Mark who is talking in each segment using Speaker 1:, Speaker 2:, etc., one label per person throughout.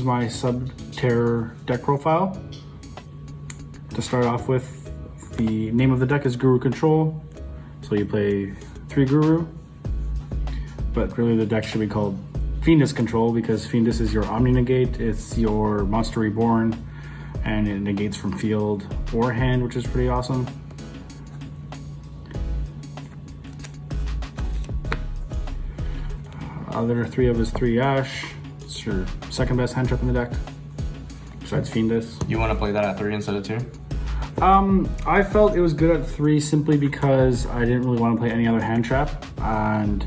Speaker 1: my Subterror deck profile. To start off with, the name of the deck is Guru Control. So you play 3 Guru, but really the deck should be called Fiendus Control because Fiendus is your Omni Negate, it's your Monster Reborn, and it negates from field or hand, which is pretty awesome. Other 3 of his 3 Ash. It's your second best hand trap in the deck, besides Fiendus.
Speaker 2: You want to play that at 3 instead of 2?
Speaker 1: I felt it was good at 3 simply because I didn't really want to play any other hand trap, and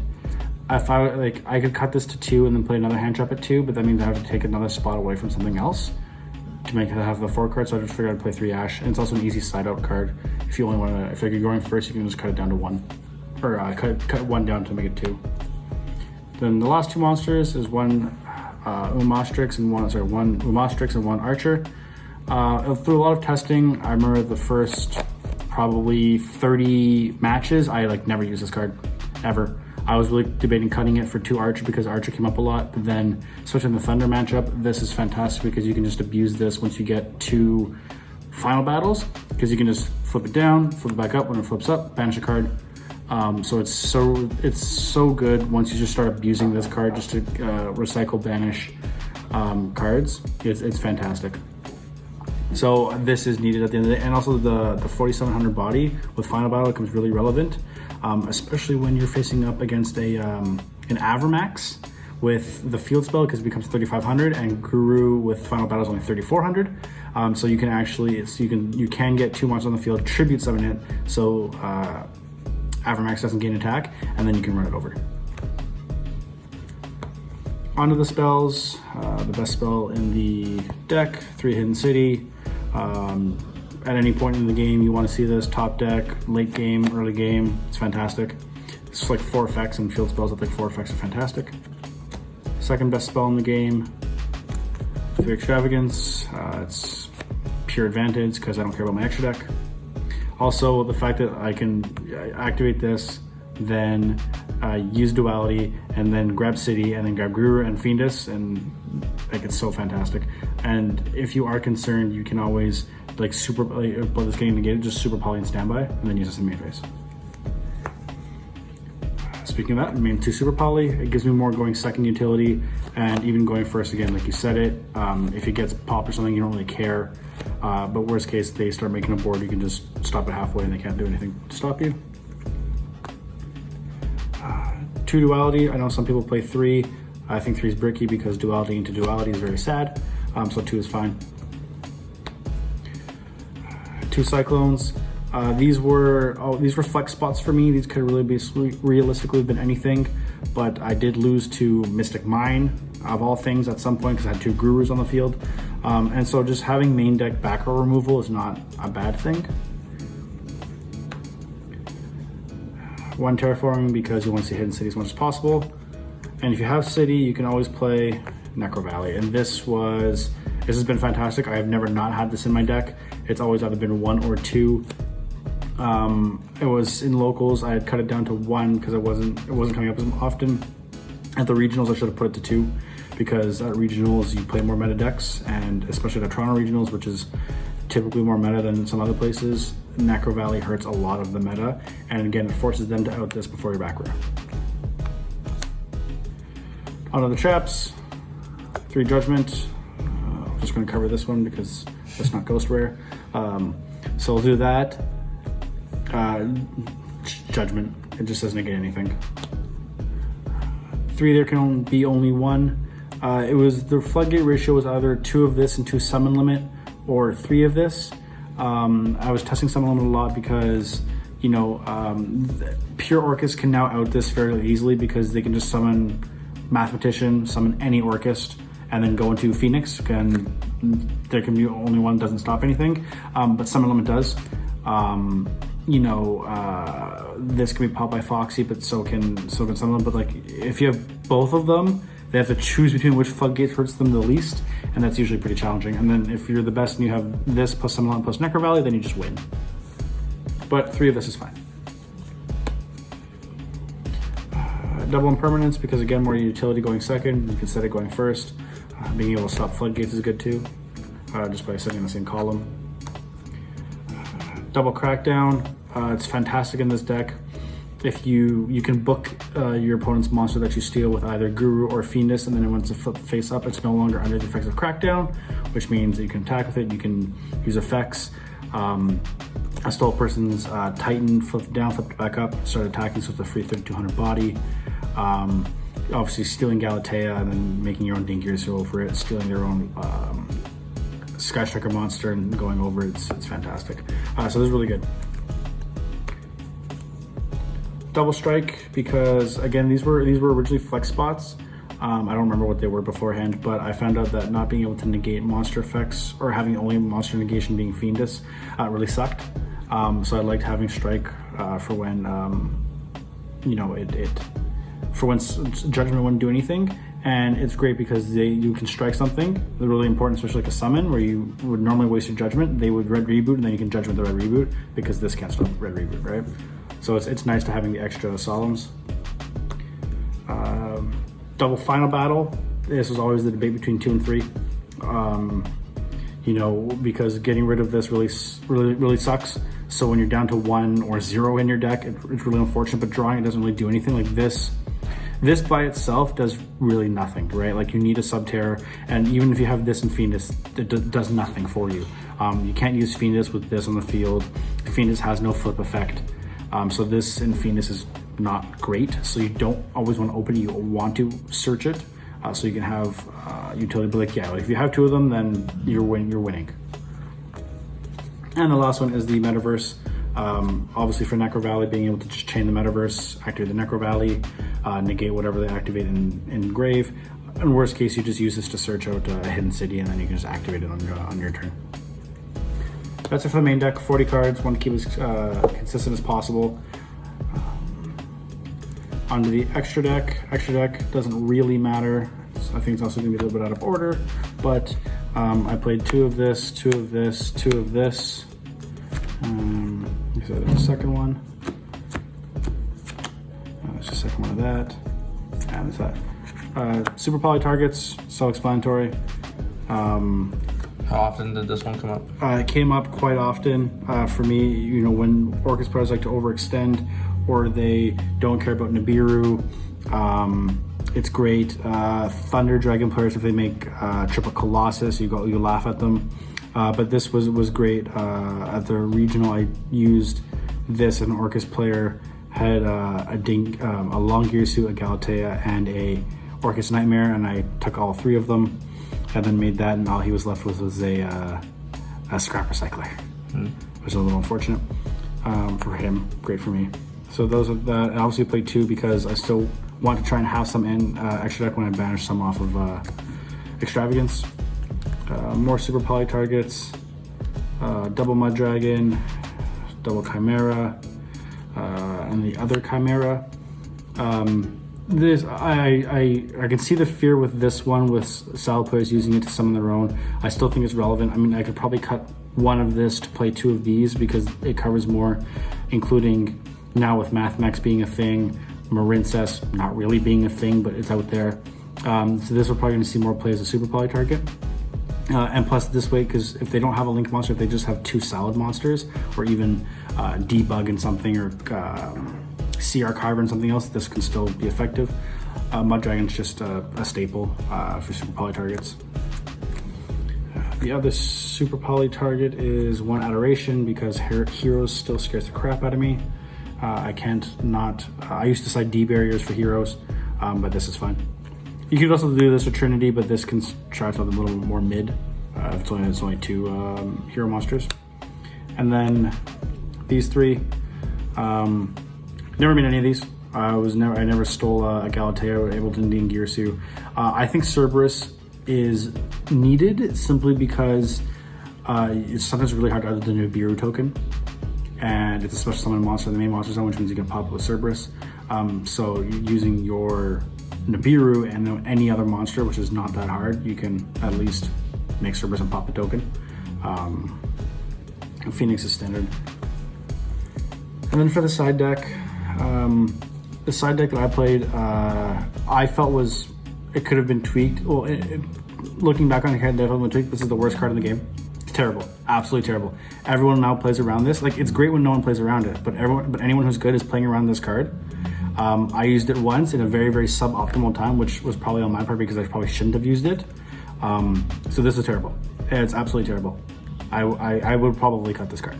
Speaker 1: if I could cut this to 2 and then play another hand trap at 2, but that means I have to take another spot away from something else to make it have the 4 cards. So I just figured I'd play 3 Ash, and it's also an easy side out card. If you only want to, if you're going first, you can just cut it down to 1, or cut 1 down to make it 2. Then the last 2 monsters is one Umastrix and one Umastrix and 1 Archer. Through a lot of testing, I remember the first probably 30 matches, I never used this card, ever. I was really debating cutting it for 2 Archer because Archer came up a lot, but then switching the Thunder matchup, this is fantastic because you can just abuse this once you get 2 final battles, because you can just flip it down, flip it back up. When it flips up, banish a card. So it's so good once you just start abusing this card just to recycle, banish cards. It's fantastic. So this is needed at the end of the day, and also the 4700 body with final battle becomes really relevant, especially when you're facing up against an Avermax with the field spell, because it becomes 3500, and Guru with final battle is only 3400. So you can actually you can get 2 monsters on the field, tribute 7 it, so Avermax doesn't gain attack, and then you can run it over. Onto the spells. The best spell in the deck, 3 Hidden City. At any point in the game you want to see this, top deck, late game, early game, it's fantastic. It's like 4 effects, and field spells with 4 effects are fantastic. Second best spell in the game, 3 Extravagance. It's pure advantage because I don't care about my extra deck. Also, the fact that I can activate this, then use Duality, and then grab City, and then grab Guru and Fiendus, and it's so fantastic. And if you are concerned, you can always blood is getting negated, just super poly and standby, and then use this in main phase. Speaking of that, main 2 super poly, it gives me more going second utility, and even going first again, like you said it. If it gets popped or something, you don't really care. But worst case, they start making a board, you can just stop it halfway and they can't do anything to stop you. 2 Duality, I know some people play 3. I think 3 is bricky because Duality into Duality is very sad, so 2 is fine. 2 Cyclones. These were flex spots for me. These could really be realistically been anything, but I did lose to Mystic Mine of all things at some point because I had 2 Gurus on the field, and so just having main deck back row removal is not a bad thing. 1 Terraforming because you want to see Hidden City as much as possible, and if you have City, you can always play Necro Valley, and this has been fantastic. I have never not had this in my deck. It's always either been 1 or 2. It was in locals, I had cut it down to 1 because it wasn't coming up as often. At the regionals, I should have put it to 2 because at regionals you play more meta decks, and especially the Toronto regionals, which is typically more meta than some other places, Necro Valley hurts a lot of the meta, and again, it forces them to out this before your back row. Onto the traps. 3 Judgment. I'm just going to cover this one because it's not ghost rare. So we'll do that. Judgment. It just doesn't negate anything. 3 there can be only 1. It was the floodgate ratio was either 2 of this and 2 summon limit, or 3 of this. I was testing summon limit a lot because pure Orcus can now out this fairly easily because they can just summon Mathematician, summon any Orcust, and then go into Phoenix, and there can be only one, doesn't stop anything, but summon limit does. This can be popped by Foxy, but so can summon limit. But if you have both of them, they have to choose between which floodgate hurts them the least, and that's usually pretty challenging. And then if you're the best and you have this plus summon limit plus Necro Valley, then you just win. But 3 of this is fine. Double Impermanence, because again, more utility going second, you can set it going first. Being able to stop floodgates is good too, just by sitting in the same column. Double Crackdown, it's fantastic in this deck. If you can book your opponent's monster that you steal with either Guru or Fiendus, and then once it flip face up, it's no longer under the effects of Crackdown, which means that you can attack with it, you can use effects. I stole a person's Titan, flipped down, flipped it back up, started attacking, so it's a free 3200 body. Obviously stealing Galatea and then making your own Dinkiers over it, stealing their own Sky Striker monster and going over it, it's fantastic. So this is really good. Double Strike, because again, these were originally flex spots. I don't remember what they were beforehand, but I found out that not being able to negate monster effects or having only monster negation being Fiendus really sucked. So I liked having Strike for when for when Judgment wouldn't do anything, and it's great because you can strike something. They're really important, especially like a summon where you would normally waste your Judgment. They would red reboot, and then you can judge with the red reboot because this can't stop red reboot, right? So it's nice to having the extra Solemns. Double Final Battle. This was always the debate between 2 and 3. Because getting rid of this really sucks. So when you're down to 1 or 0 in your deck, it's really unfortunate. But drawing it doesn't really do anything. Like this by itself does really nothing, right? Like you need a Subterror, and even if you have this in Fiendus, it does nothing for you. You can't use Fiendus with this on the field. Fiendus has no flip effect. So this in Fiendus is not great. So you don't always want to open it. You want to search it, so you can have utility. But if you have 2 of them, then you're winning. And the last one is the Metaverse. Obviously for Necro Valley, being able to just chain the Metaverse, activate the Necro Valley, negate whatever they activate in Grave. In worst case, you just use this to search out a hidden city, and then you can just activate it on your turn. That's it for the main deck. 40 cards. Want to keep as consistent as possible. Onto the extra deck. Extra deck doesn't really matter. I think it's also going to be a little bit out of order, but I played 2 of this, 2 of this, 2 of this. So there's the second one. There's the second one of that. And there's that. Super Poly targets, self-explanatory.
Speaker 2: How often did this one come up?
Speaker 1: It came up quite often for me, when Orcus players like to overextend or they don't care about Nibiru. It's great. Thunder Dragon players, if they make triple Colossus, you laugh at them. But this was great. At the regional, I used this. An Orcus player had a Long Gear Suit, a Galatea, and a Orcus Nightmare, and I took all 3 of them, and then made that, and all he was left with was a Scrap Recycler, which is a little unfortunate for him. Great for me. So those are that. I obviously played 2 because I still want to try and have some in extra deck when I banish some off of Extravagance. More Super Poly targets, double Mud Dragon, double Chimera, and the other Chimera. This I can see the fear with this one, with Salad players using it to summon their own. I still think it's relevant. I mean, I could probably cut 1 of this to play 2 of these because it covers more, including now with Mathmax being a thing, Marincess not really being a thing, but it's out there. So this we're probably going to see more play as a Super Poly target. And plus this way, because if they don't have a Link monster, if they just have 2 Salad monsters, or even Debug and something, or CR Carver and something else, this can still be effective. Mud Dragon's just a staple for Super Poly targets. The other Super Poly target is 1 Adoration, because Heroes still scares the crap out of me. I can't not. I used to side D barriers for Heroes, but this is fine. You could also do this with Trinity, but this can try something a little more mid. It's only 2 hero monsters. And then these 3. Never made any of these. I never stole a Galatea or Ableton Dean Gearsu. I think Cerberus is needed simply because it's sometimes really hard to add the Nibiru token. And it's a special summon monster in the main monster zone, which means you can pop it with Cerberus. So using your Nibiru and any other monster, which is not that hard, you can at least make Cerberus and pop the token. Phoenix is standard. And then for the side deck, the side deck that I played, I felt it could have been tweaked. Well, looking back on it, definitely tweak. This is the worst card in the game. It's terrible, absolutely terrible. Everyone now plays around this. Like, it's great when no one plays around it, but anyone who's good is playing around this card. I used it once in a very, very suboptimal time, which was probably on my part because I probably shouldn't have used it. So this is terrible. It's absolutely terrible. I would probably cut this card.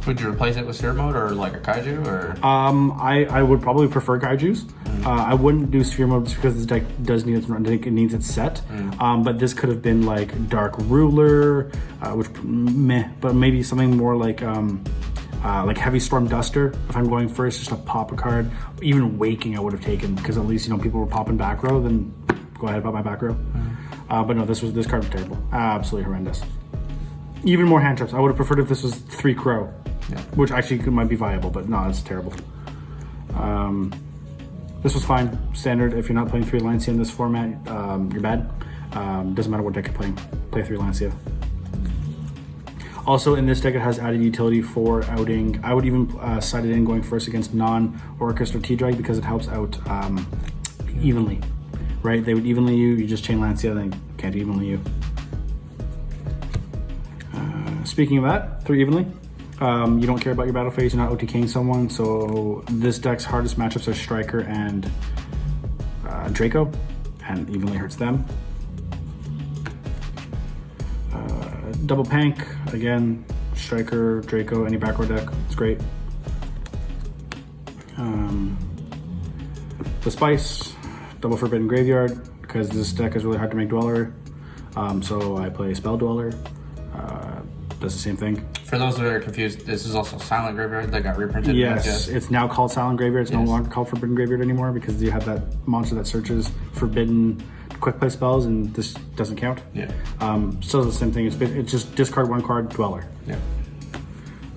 Speaker 2: Would you replace it with Sphere Mode or like a Kaiju or?
Speaker 1: I would probably prefer Kaijus. I wouldn't do Sphere Mode just because this deck does need its run. It needs its set. But this could have been like Dark Ruler, which meh, but maybe something more like Heavy Storm Duster. If I'm going first, just to pop a card. Even Waking I would have taken because at least people were popping back row. Then go ahead, pop my back row. But no, this card was terrible. Absolutely horrendous. Even more hand traps. I would have preferred if this was 3 Crow. Yeah. Which actually might be viable, but no, it's terrible. This was fine. Standard. If you're not playing 3 Lancia in this format, you're bad. Doesn't matter what deck you're playing. Play 3 Lancia. Also, in this deck, it has added utility for outing. I would even side it in going first against non-Orcust or T-Drag because it helps out evenly. Right? They would evenly you. You just chain Lancia, they can't evenly you. Speaking of that, 3 evenly. You don't care about your battle phase, you're not OTKing someone, so this deck's hardest matchups are Striker and Draco, and evenly hurts them. Double Pank, again, Striker, Draco, any backrow deck, it's great. The Spice, double Forbidden Graveyard, because this deck is really hard to make Dweller, so I play Spell Dweller. Does the same thing.
Speaker 2: For those that are confused, this is also Silent Graveyard that got reprinted.
Speaker 1: Yes, it's now called Silent Graveyard. It's no longer called Forbidden Graveyard anymore because you have that monster that searches forbidden quick play spells, and this doesn't count.
Speaker 2: Yeah.
Speaker 1: Still the same thing. It's just discard 1 card, Dweller.
Speaker 2: Yeah.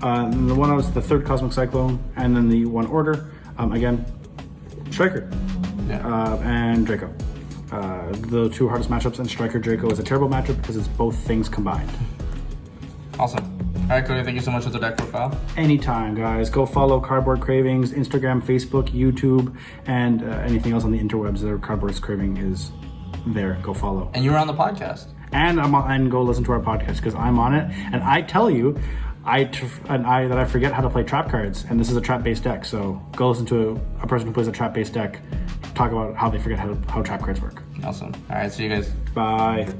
Speaker 1: And the one was the 3rd Cosmic Cyclone, and then the 1 Order. Again, Striker.
Speaker 2: Yeah.
Speaker 1: And Draco. The 2 hardest matchups, and Striker Draco is a terrible matchup because it's both things combined.
Speaker 2: Awesome. All right, Cody, thank you so much for the deck profile.
Speaker 1: Anytime, guys. Go follow Cardboard Cravings, Instagram, Facebook, YouTube, and anything else on the interwebs. There, Cardboard's Craving is there. Go follow.
Speaker 2: And you were on the podcast.
Speaker 1: And go listen to our podcast because I'm on it. And I tell you, that I forget how to play trap cards, and this is a trap-based deck. So go listen to a person who plays a trap-based deck talk about how they forget how trap cards work.
Speaker 2: Awesome. All right, see you guys.
Speaker 1: Bye.